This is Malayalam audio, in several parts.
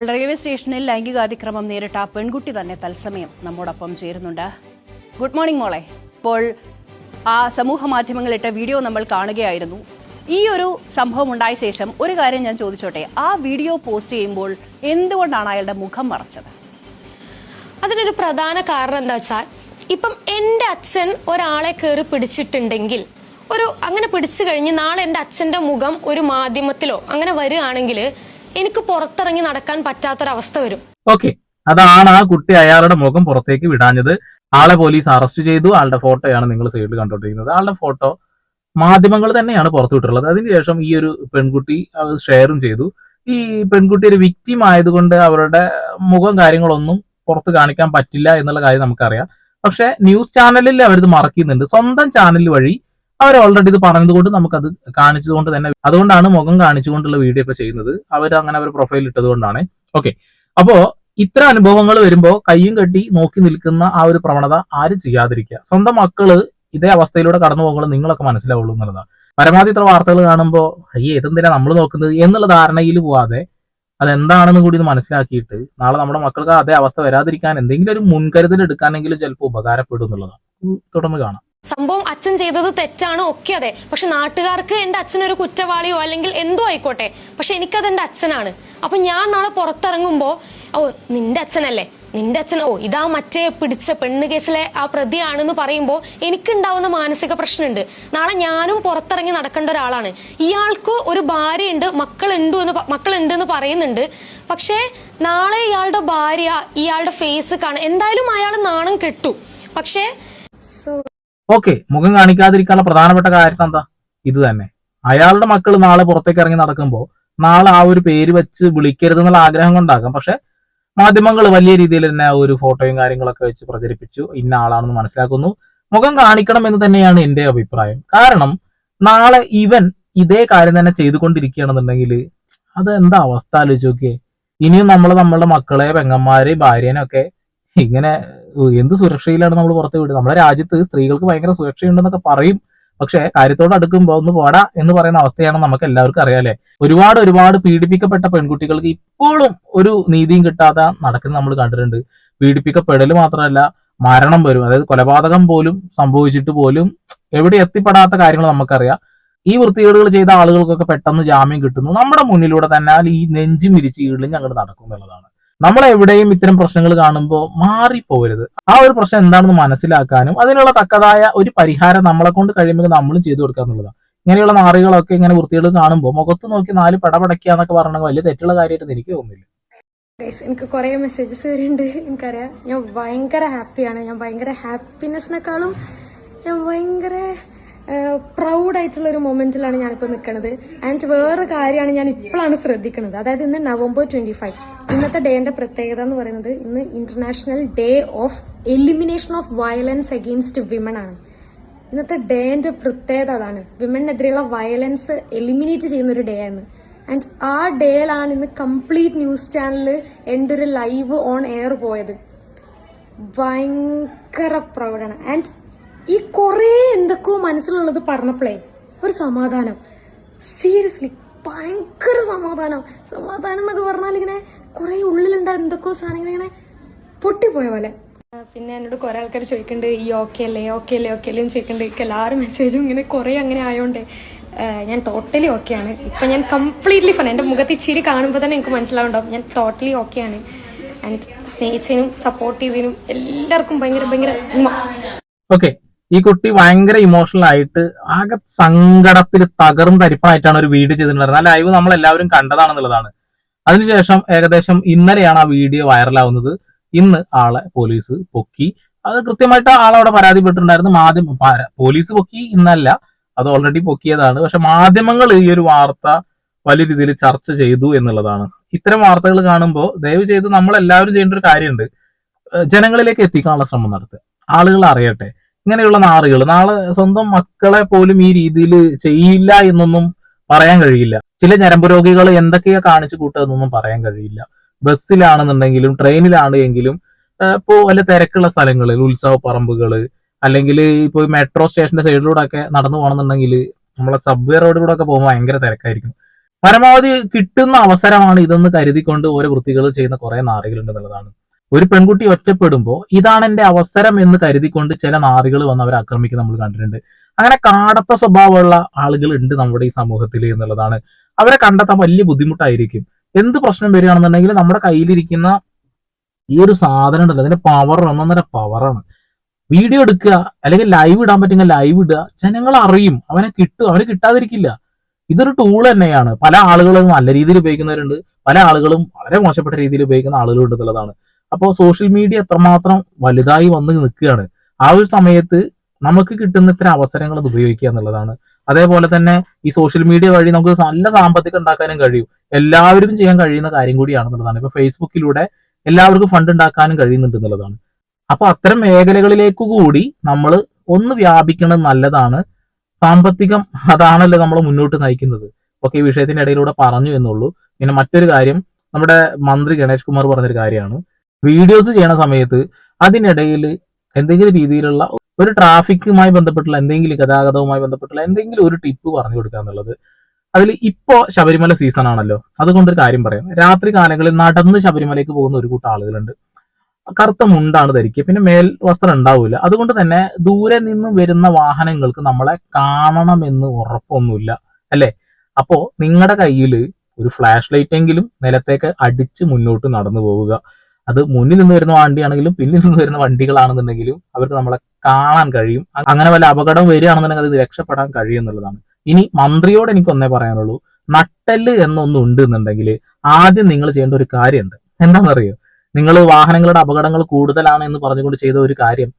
റെയിൽവേ സ്റ്റേഷനിൽ ലൈംഗികാതിക്രമം നേരിട്ട പെൺകുട്ടി തന്നെ തത്സമയം നമ്മോടൊപ്പം ചേരുന്നുണ്ട്. ഗുഡ് മോർണിംഗ് മോളെ. ഇപ്പോൾ ആ സമൂഹ മാധ്യമങ്ങളിട്ട വീഡിയോ നമ്മൾ കാണുകയായിരുന്നു. ഈ ഒരു സംഭവം ഉണ്ടായ ശേഷം ഒരു കാര്യം ഞാൻ ചോദിച്ചോട്ടെ, ആ വീഡിയോ പോസ്റ്റ് ചെയ്യുമ്പോൾ എന്തുകൊണ്ടാണ് അയാളുടെ മുഖം മറച്ചത്? അതിനൊരു പ്രധാന കാരണം എന്താ വെച്ചാൽ, ഇപ്പം എൻ്റെ അച്ഛൻ ഒരാളെ കയറി പിടിച്ചിട്ടുണ്ടെങ്കിൽ, അങ്ങനെ പിടിച്ചു കഴിഞ്ഞ് നാളെ എൻ്റെ അച്ഛൻ്റെ മുഖം ഒരു മാധ്യമത്തിലോ അങ്ങനെ വരികയാണെങ്കിൽ എനിക്ക് പുറത്തിറങ്ങി നടക്കാൻ പറ്റാത്തൊരവസ്ഥ വരും. ഓക്കെ, അതാണ് ആ കുട്ടി അയാളുടെ മുഖം പുറത്തേക്ക് വിടാഞ്ഞത്. ആളെ പോലീസ് അറസ്റ്റ് ചെയ്തു. ആളുടെ ഫോട്ടോയാണ് നിങ്ങൾ സൈഡിൽ കണ്ടോണ്ടിരിക്കുന്നത്. ആളുടെ ഫോട്ടോ മാധ്യമങ്ങൾ തന്നെയാണ് പുറത്തു വിട്ടിട്ടുള്ളത്. അതിനുശേഷം ഈ ഒരു പെൺകുട്ടി ഷെയറും ചെയ്തു. ഈ പെൺകുട്ടി ഒരു വിക്ടിം ആയതുകൊണ്ട് അവരുടെ മുഖം കാര്യങ്ങളൊന്നും പുറത്ത് കാണിക്കാൻ പറ്റില്ല എന്നുള്ള കാര്യം നമുക്കറിയാം. പക്ഷെ ന്യൂസ് ചാനലിൽ അവരിത് മറക്കുന്നുണ്ട്. സ്വന്തം ചാനൽ വഴി അവർ ഓൾറെഡി ഇത് പറഞ്ഞതുകൊണ്ട് നമുക്കത് കാണിച്ചതുകൊണ്ട് തന്നെ, അതുകൊണ്ടാണ് മുഖം കാണിച്ചുകൊണ്ടുള്ള വീഡിയോ ഇപ്പൊ ചെയ്യുന്നത്. അവർ അങ്ങനെ അവർ പ്രൊഫൈൽ ഇട്ടത് കൊണ്ടാണ്. ഓക്കെ, അപ്പോ ഇത്ര അനുഭവങ്ങൾ വരുമ്പോ കയ്യും കെട്ടി നോക്കി നിൽക്കുന്ന ആ ഒരു പ്രവണത ആരും ചെയ്യാതിരിക്കുക. സ്വന്തം മക്കള് ഇതേ അവസ്ഥയിലൂടെ കടന്നു പോകുമ്പോൾ നിങ്ങളൊക്കെ മനസ്സിലാവുള്ളൂ എന്നുള്ളതാണ്. പരമാവധി ഇത്ര വാർത്തകൾ കാണുമ്പോൾ ഇതെന്തിനാ നമ്മൾ നോക്കുന്നത് എന്നുള്ള ധാരണയിൽ പോവാതെ അതെന്താണെന്ന് കൂടി ഇത് മനസ്സിലാക്കിയിട്ട് നാളെ നമ്മുടെ മക്കൾക്ക് അതേ അവസ്ഥ വരാതിരിക്കാൻ എന്തെങ്കിലും ഒരു മുൻകരുതൽ എടുക്കാനെങ്കിലും ചിലപ്പോൾ ഉപകാരപ്പെടും എന്നുള്ളതാണ്. തുടർന്ന് കാണാം. സംഭവം അച്ഛൻ ചെയ്തത് തെറ്റാണ്, ഒക്കെ അതെ. പക്ഷെ നാട്ടുകാർക്ക് എൻ്റെ അച്ഛനൊരു കുറ്റവാളിയോ അല്ലെങ്കിൽ എന്തോ ആയിക്കോട്ടെ, പക്ഷെ എനിക്കത് എൻ്റെ അച്ഛനാണ്. അപ്പൊ ഞാൻ നാളെ പുറത്തിറങ്ങുമ്പോ, നിന്റെ അച്ഛനല്ലേ, നിന്റെ അച്ഛൻ, ഇതാ മറ്റേ പിടിച്ച പെണ്ണ് കേസിലെ ആ പ്രതിയാണെന്ന് പറയുമ്പോൾ എനിക്കുണ്ടാവുന്ന മാനസിക പ്രശ്നമുണ്ട്. നാളെ ഞാനും പുറത്തിറങ്ങി നടക്കേണ്ട ഒരാളാണ്. ഇയാൾക്ക് ഒരു ഭാര്യയുണ്ട്, മക്കളുണ്ട് എന്ന് പറയുന്നുണ്ട്. പക്ഷേ നാളെ ഇയാളുടെ ഭാര്യ ഇയാളുടെ ഫേസ് എന്തായാലും അയാൾ നാണം കെട്ടു. പക്ഷേ ഓക്കെ, മുഖം കാണിക്കാതിരിക്കാനുള്ള പ്രധാനപ്പെട്ട കാര്യം എന്താ? ഇത് തന്നെ. അയാളുടെ മക്കൾ നാളെ പുറത്തേക്ക് ഇറങ്ങി നടക്കുമ്പോൾ നാളെ ആ ഒരു പേര് വെച്ച് വിളിക്കരുത് എന്നുള്ള ആഗ്രഹം കൊണ്ടാകാം. പക്ഷെ മാധ്യമങ്ങൾ വലിയ രീതിയിൽ തന്നെ ഒരു ഫോട്ടോയും കാര്യങ്ങളൊക്കെ വെച്ച് പ്രചരിപ്പിച്ചു. ഇന്ന ആളാണെന്ന് മനസ്സിലാക്കുന്നു. മുഖം കാണിക്കണം എന്ന് തന്നെയാണ് എന്റെ അഭിപ്രായം. കാരണം നാളെ ഇവൻ ഇതേ കാര്യം തന്നെ ചെയ്തുകൊണ്ടിരിക്കുകയാണെന്നുണ്ടെങ്കിൽ അത് എന്താ അവസ്ഥ ആലോചിച്ച് നോക്കിയേ. ഇനിയും നമ്മളുടെ മക്കളെ, പെങ്ങന്മാരെ, ഭാര്യേനൊക്കെ ഇങ്ങനെ എന്ത് സുരക്ഷയിലാണ് നമ്മൾ പുറത്ത് വിടുന്നത്? നമ്മുടെ രാജ്യത്ത് സ്ത്രീകൾക്ക് ഭയങ്കര സുരക്ഷയുണ്ടെന്നൊക്കെ പറയും. പക്ഷെ കാര്യത്തോട് അടുക്കുമ്പോൾ ഒന്ന് പോടാ എന്ന് പറയുന്ന അവസ്ഥയാണ് നമുക്ക് എല്ലാവർക്കും അറിയാലേ. ഒരുപാട് പീഡിപ്പിക്കപ്പെട്ട പെൺകുട്ടികൾക്ക് ഇപ്പോഴും ഒരു നീതിയും കിട്ടാതെ നടക്കുന്നത് നമ്മൾ കണ്ടിട്ടുണ്ട്. പീഡിപ്പിക്കപ്പെടൽ മാത്രമല്ല, മരണം വരും. അതായത് കൊലപാതകം പോലും സംഭവിച്ചിട്ട് പോലും എവിടെ എത്തിപ്പെടാത്ത കാര്യങ്ങൾ നമുക്കറിയാം. ഈ വൃത്തികേടുകൾ ചെയ്ത ആളുകൾക്കൊക്കെ പെട്ടെന്ന് ജാമ്യം കിട്ടുന്നു. നമ്മുടെ മുന്നിലൂടെ തന്നെ ഈ നെഞ്ചും വിരിച്ച് ഇളിഞ്ഞ് അങ്ങോട്ട് നടക്കും എന്നുള്ളതാണ്. നമ്മളെവിടെയും ഇത്തരം പ്രശ്നങ്ങൾ കാണുമ്പോൾ മാറിപ്പോകരുത്. ആ ഒരു പ്രശ്നം എന്താണെന്ന് മനസ്സിലാക്കാനും അതിനുള്ള തക്കതായ ഒരു പരിഹാരം നമ്മളെ കൊണ്ട് കഴിയുമ്പോൾ നമ്മളും ചെയ്തു കൊടുക്കുക എന്നുള്ളതാണ്. ഇങ്ങനെയുള്ള നാറികളൊക്കെ ഇങ്ങനെ വൃത്തികൾ കാണുമ്പോൾ മുഖത്ത് നോക്കി 4 പടപടക്കുക എന്നൊക്കെ പറഞ്ഞാൽ വലിയ തെറ്റുള്ള കാര്യമായിട്ട് എനിക്ക് തോന്നുന്നില്ല. എനിക്ക് കുറെ മെസ്സേജസ് വരുന്നുണ്ട്. എനിക്കറിയാം, ഞാൻ ഭയങ്കര ഹാപ്പിയാണ്. ഞാൻ ഭയങ്കര ഹാപ്പിനെസ്സിനെക്കാളും ഞാൻ ഭയങ്കര പ്രൗഡായിട്ടുള്ള ഒരു മൊമെന്റിലാണ് ഞാനിപ്പോൾ നിൽക്കുന്നത്. ആൻഡ് വേറെ കാര്യമാണ് ഞാൻ ഇപ്പോഴാണ് ശ്രദ്ധിക്കുന്നത്. അതായത് ഇന്ന് November 25. ഇന്നത്തെ ഡേന്റെ പ്രത്യേകത എന്ന് പറയുന്നത് ഇന്ന് international day of elimination of violence against women ആണ്. ഇന്നത്തെ ഡേന്റെ പ്രത്യേകത അതാണ്. വിമണിനെതിരെയുള്ള വയലൻസ് എലിമിനേറ്റ് ചെയ്യുന്ന ഒരു ഡേ ആണ്. ആൻഡ് ആ ഡേയിലാണ് ഇന്ന് കംപ്ലീറ്റ് ന്യൂസ് ചാനലിൽ എൻ്റെ ഒരു ലൈവ് ഓൺ എയർ പോയത്. ഭയങ്കര പ്രൗഡാണ്. ആൻഡ് ഈ കുറേ എന്തൊക്കെയോ മനസ്സിലുള്ളത് പറഞ്ഞപ്പോഴേ ഒരു സമാധാനം, സീരിയസ്ലി ഭയങ്കര സമാധാനം എന്നൊക്കെ പറഞ്ഞാൽ ഇങ്ങനെ കുറെ ഉള്ളിലുണ്ടായ എന്തൊക്കെയോ സാധനങ്ങൾ ഇങ്ങനെ പൊട്ടിപ്പോയ പോലെ. പിന്നെ എന്നോട് കുറെ ആൾക്കാർ ചോദിക്കുന്നുണ്ട്, ഈ ഓക്കെ അല്ലേ എന്ന് ചോദിക്കുന്നുണ്ട്. എല്ലാവരും മെസ്സേജും ഇങ്ങനെ കുറെ അങ്ങനെ ആയോണ്ടേ ഞാൻ ടോട്ടലി ഓക്കെയാണ്. ഇപ്പം ഞാൻ കംപ്ലീറ്റ്ലി ഫൺ. എൻ്റെ മുഖത്ത് ചിരി കാണുമ്പോൾ തന്നെ എനിക്ക് മനസ്സിലാവുണ്ടാവും ഞാൻ ടോട്ടലി ഓക്കെയാണ്. ആൻഡ് സ്നേഹിച്ചതിനും സപ്പോർട്ട് ചെയ്തതിനും എല്ലാവർക്കും ഭയങ്കര ഓക്കെ, ഈ കുട്ടി ഭയങ്കര ഇമോഷണൽ ആയിട്ട് ആകെ സങ്കടത്തിൽ തകർന്ന് തരിപ്പണായിട്ടാണ് ഒരു വീഡിയോ ചെയ്തിട്ടുണ്ടായിരുന്നത്. ആ ലൈവ് നമ്മൾ എല്ലാവരും കണ്ടതാണെന്നുള്ളതാണ്. അതിനുശേഷം ഏകദേശം ഇന്നലെയാണ് ആ വീഡിയോ വൈറലാവുന്നത്. ഇന്ന് ആളെ പോലീസ് പൊക്കി. അത് കൃത്യമായിട്ട് ആളവിടെ പരാതിപ്പെട്ടിട്ടുണ്ടായിരുന്നു. പോലീസ് പൊക്കി ഇന്നല്ല, അത് ഓൾറെഡി പൊക്കിയതാണ്. പക്ഷെ മാധ്യമങ്ങൾ ഈ ഒരു വാർത്ത വലിയ രീതിയിൽ ചർച്ച ചെയ്തു എന്നുള്ളതാണ്. ഇത്തരം വാർത്തകൾ കാണുമ്പോൾ ദയവ് ചെയ്ത് നമ്മൾ എല്ലാവരും ചെയ്യേണ്ട ഒരു കാര്യമുണ്ട്, ജനങ്ങളിലേക്ക് എത്തിക്കാനുള്ള ശ്രമം നടത്തുക. ആളുകൾ അറിയട്ടെ. ഇങ്ങനെയുള്ള നാറുകൾ നാളെ സ്വന്തം മക്കളെ പോലും ഈ രീതിയിൽ ചെയ്യില്ല എന്നൊന്നും പറയാൻ കഴിയില്ല. ചില ഞരമ്പ് രോഗികൾ എന്തൊക്കെയാ കാണിച്ചു കൂട്ടുന്നൊന്നും പറയാൻ കഴിയില്ല. ബസ്സിലാണെന്നുണ്ടെങ്കിലും ട്രെയിനിലാണ് എങ്കിലും ഇപ്പോ വല്ല തിരക്കുള്ള സ്ഥലങ്ങളിൽ, ഉത്സവ പറമ്പുകള്, അല്ലെങ്കിൽ ഇപ്പൊ മെട്രോ സ്റ്റേഷന്റെ സൈഡിലൂടെ ഒക്കെ നടന്നു പോകണമെന്നുണ്ടെങ്കിൽ നമ്മളെ സബ്വേ റോഡിലൂടെ ഒക്കെ പോകുമ്പോൾ ഭയങ്കര തിരക്കായിരിക്കും. പരമാവധി കിട്ടുന്ന അവസരമാണ് ഇതെന്ന് കരുതിക്കൊണ്ട് ഓരോ വൃത്തികൾ ചെയ്യുന്ന കുറെ നാറികളുണ്ട് എന്നുള്ളതാണ്. ഒരു പെൺകുട്ടി ഒറ്റപ്പെടുമ്പോൾ ഇതാണ് എന്റെ അവസരം എന്ന് കരുതിക്കൊണ്ട് ചില നാറികൾ വന്ന് അവരെ ആക്രമിക്കുന്ന നമ്മൾ കണ്ടിട്ടുണ്ട്. അങ്ങനെ കാടത്ത സ്വഭാവമുള്ള ആളുകൾ ഉണ്ട് നമ്മുടെ ഈ സമൂഹത്തിൽ എന്നുള്ളതാണ്. അവരെ കണ്ടെത്താൻ വലിയ ബുദ്ധിമുട്ടായിരിക്കും. എന്ത് പ്രശ്നം വരികയാണെന്നുണ്ടെങ്കിൽ നമ്മുടെ കയ്യിലിരിക്കുന്ന ഈ ഒരു സാധനം ഉണ്ടല്ലോ, അതിന്റെ പവർ ഒന്നൊന്നര പവറാണ്. വീഡിയോ എടുക്കുക, അല്ലെങ്കിൽ ലൈവ് ഇടാൻ പറ്റുമെങ്കിൽ ലൈവ് ഇടുക, ജനങ്ങൾ അറിയും, അവനെ കിട്ടും, അവന് കിട്ടാതിരിക്കില്ല. ഇതൊരു ടൂൾ തന്നെയാണ്. പല ആളുകളും നല്ല രീതിയിൽ ഉപയോഗിക്കുന്നവരുണ്ട്, പല ആളുകളും വളരെ മോശപ്പെട്ട രീതിയിൽ ഉപയോഗിക്കുന്ന ആളുകളുണ്ട് എന്നുള്ളതാണ്. അപ്പോൾ സോഷ്യൽ മീഡിയ എത്രമാത്രം വലുതായി വന്ന് നിൽക്കുകയാണ്. ആ ഒരു സമയത്ത് നമുക്ക് കിട്ടുന്ന ഇത്തരം അവസരങ്ങൾ അത് ഉപയോഗിക്കുക എന്നുള്ളതാണ്. അതേപോലെ തന്നെ ഈ സോഷ്യൽ മീഡിയ വഴി നമുക്ക് നല്ല സാമ്പത്തികം ഉണ്ടാക്കാനും കഴിയും. എല്ലാവർക്കും ചെയ്യാൻ കഴിയുന്ന കാര്യം കൂടിയാണെന്നുള്ളതാണ്. ഇപ്പൊ ഫേസ്ബുക്കിലൂടെ എല്ലാവർക്കും ഫണ്ട് ഉണ്ടാക്കാനും കഴിയുന്നുണ്ട് എന്നുള്ളതാണ്. അപ്പൊ അത്തരം മേഖലകളിലേക്ക് കൂടി നമ്മൾ ഒന്ന് വ്യാപിക്കുന്നത് നല്ലതാണ്. സാമ്പത്തികം അതാണല്ലോ നമ്മൾ മുന്നോട്ട് നയിക്കുന്നത്. ഓക്കെ, ഈ വിഷയത്തിന്റെ ഇടയിലൂടെ പറഞ്ഞു എന്നുള്ളൂ. പിന്നെ മറ്റൊരു കാര്യം, നമ്മുടെ മന്ത്രി ഗണേഷ് കുമാർ പറഞ്ഞൊരു കാര്യമാണ്, വീഡിയോസ് ചെയ്യണ സമയത്ത് അതിനിടയിൽ എന്തെങ്കിലും രീതിയിലുള്ള ഒരു ട്രാഫിക്കുമായി ബന്ധപ്പെട്ടുള്ള എന്തെങ്കിലും, ഗതാഗതവുമായി ബന്ധപ്പെട്ടുള്ള എന്തെങ്കിലും ഒരു ടിപ്പ് പറഞ്ഞു കൊടുക്കുക എന്നുള്ളത്. അതിൽ ഇപ്പോ ശബരിമല സീസൺ ആണല്ലോ, അതുകൊണ്ടൊരു കാര്യം പറയാം. രാത്രി കാലങ്ങളിൽ നടന്ന് ശബരിമലയ്ക്ക് പോകുന്ന ഒരു കൂട്ടം ആളുകളുണ്ട്. കറുത്ത മുണ്ടാണ് ധരിക്കുക, പിന്നെ മേൽ വസ്ത്രം ഉണ്ടാവില്ല. അതുകൊണ്ട് തന്നെ ദൂരെ നിന്നും വരുന്ന വാഹനങ്ങൾക്ക് നമ്മളെ കാണണമെന്ന് ഉറപ്പൊന്നുമില്ല, അല്ലെ? അപ്പോ നിങ്ങളുടെ കയ്യിൽ ഒരു ഫ്ലാഷ് ലൈറ്റ് എങ്കിലും നിലത്തേക്ക് അടിച്ച് മുന്നോട്ട് നടന്നു പോവുക. അത് മുന്നിൽ നിന്ന് വരുന്ന വണ്ടിയാണെങ്കിലും പിന്നിൽ നിന്ന് വരുന്ന വണ്ടികളാണെന്നുണ്ടെങ്കിലും അവർക്ക് നമ്മളെ കാണാൻ കഴിയും. അങ്ങനെ വല്ല അപകടം വരികയാണെന്നുണ്ടെങ്കിൽ അത് രക്ഷപ്പെടാൻ കഴിയും എന്നുള്ളതാണ്. ഇനി മന്ത്രിയോട് എനിക്ക് ഒന്നേ പറയാനുള്ളൂ, നട്ടല് എന്നൊന്നും ഉണ്ട് എന്നുണ്ടെങ്കിൽ ആദ്യം നിങ്ങൾ ചെയ്യേണ്ട ഒരു കാര്യമുണ്ട്. എന്താണെന്നറിയോ? നിങ്ങൾ വാഹനങ്ങളുടെ അപകടങ്ങൾ കൂടുതലാണ് എന്ന് പറഞ്ഞുകൊണ്ട് ചെയ്ത ഒരു കാര്യം,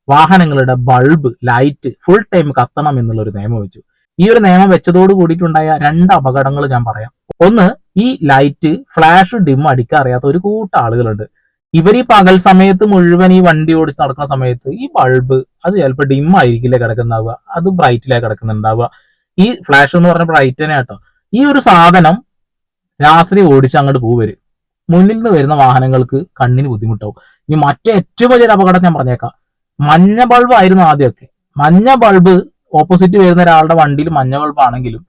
വാഹനങ്ങളുടെ ബൾബ്, ലൈറ്റ് ഫുൾ ടൈം കത്തണം എന്നുള്ള ഒരു നിയമം വെച്ചു. ഈ ഒരു നിയമം വെച്ചതോട് കൂടിയിട്ടുണ്ടായ 2 അപകടങ്ങൾ ഞാൻ പറയാം. ഒന്ന്, ഈ ലൈറ്റ് ഫ്ലാഷ് ഡിം അടിക്കാൻ അറിയാത്ത ഒരു കൂട്ടം ആളുകളുണ്ട്. ഇവർ ഈ പകൽ സമയത്ത് മുഴുവൻ ഈ വണ്ടി ഓടിച്ച് നടക്കുന്ന സമയത്ത് ഈ ബൾബ് അത് ചിലപ്പോൾ ഡിം ആയിരിക്കില്ല കിടക്കുന്നുണ്ടാവുക, അത് ബ്രൈറ്റിലാണ് കിടക്കുന്നുണ്ടാവുക. ഈ ഫ്ലാഷ് എന്ന് പറഞ്ഞ ബ്രൈറ്റ് തന്നെ കേട്ടോ. ഈ ഒരു സാധനം രാത്രി ഓടിച്ച് അങ്ങോട്ട് പോവര്, മുന്നിൽ നിന്ന് വരുന്ന വാഹനങ്ങൾക്ക് കണ്ണിന് ബുദ്ധിമുട്ടാവും. ഇനി മറ്റേ ഏറ്റവും വലിയൊരു അപകടം ഞാൻ പറഞ്ഞേക്കാം. മഞ്ഞ ബൾബ് ആയിരുന്നു ആദ്യമൊക്കെ. മഞ്ഞ ബൾബ് ഓപ്പോസിറ്റ് വരുന്ന ഒരാളുടെ വണ്ടിയിൽ മഞ്ഞ ബൾബ് ആണെങ്കിലും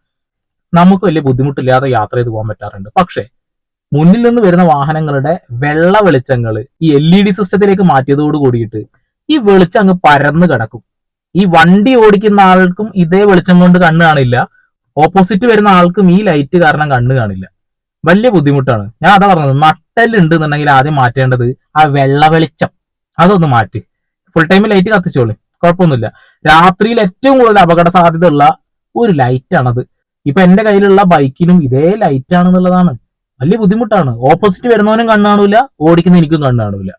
നമുക്ക് വലിയ ബുദ്ധിമുട്ടില്ലാതെ യാത്ര ചെയ്ത് പോകാൻ പറ്റാറുണ്ട്. പക്ഷേ മുന്നിൽ നിന്ന് വരുന്ന വാഹനങ്ങളുടെ വെള്ള വെളിച്ചങ്ങൾ ഈ LED സിസ്റ്റത്തിലേക്ക് മാറ്റിയതോട് കൂടിയിട്ട് ഈ വെളിച്ചം അങ്ങ് പരന്ന് കിടക്കും. ഈ വണ്ടി ഓടിക്കുന്ന ആൾക്കും ഇതേ വെളിച്ചം കൊണ്ട് കണ്ണ് കാണില്ല, ഓപ്പോസിറ്റ് വരുന്ന ആൾക്കും ഈ ലൈറ്റ് കാരണം കണ്ണ് കാണില്ല. വലിയ ബുദ്ധിമുട്ടാണ്. ഞാൻ അതാ പറഞ്ഞത്, നട്ടലുണ്ട് എന്നുണ്ടെങ്കിൽ ആദ്യം മാറ്റേണ്ടത് ആ വെള്ള വെളിച്ചം, അതൊന്ന് മാറ്റി. ഫുൾ ടൈം ലൈറ്റ് കത്തിച്ചോളി, കുഴപ്പമൊന്നുമില്ല. രാത്രിയിൽ ഏറ്റവും കൂടുതൽ അപകട സാധ്യത ഉള്ള ഒരു ലൈറ്റാണത്. ഇപ്പൊ എന്റെ കയ്യിലുള്ള ബൈക്കിനും ഇതേ ലൈറ്റ് ആണെന്നുള്ളതാണ്. വലിയ ബുദ്ധിമുട്ടാണ്. ഓപ്പോസിറ്റ് വരുന്നവനും കണ്ണ് കാണൂല, ഓടിക്കുന്ന എനിക്കും കണ്ണ് കാണൂല.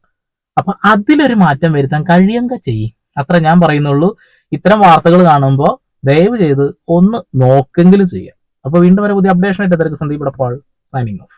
അപ്പൊ അതിലൊരു മാറ്റം വരുത്താൻ കഴിയുക ചെയ്യും, അത്ര ഞാൻ പറയുന്നുള്ളൂ. ഇത്തരം വാർത്തകൾ കാണുമ്പോൾ ദയവ് ചെയ്ത് ഒന്ന് നോക്കെങ്കിലും ചെയ്യാം. അപ്പൊ വീണ്ടും ഒരു പുതിയ അപ്ഡേഷൻ ആയിട്ട് സന്ദീപ് ഇടപ്പാൾ സൈനിങ് ഓഫ്.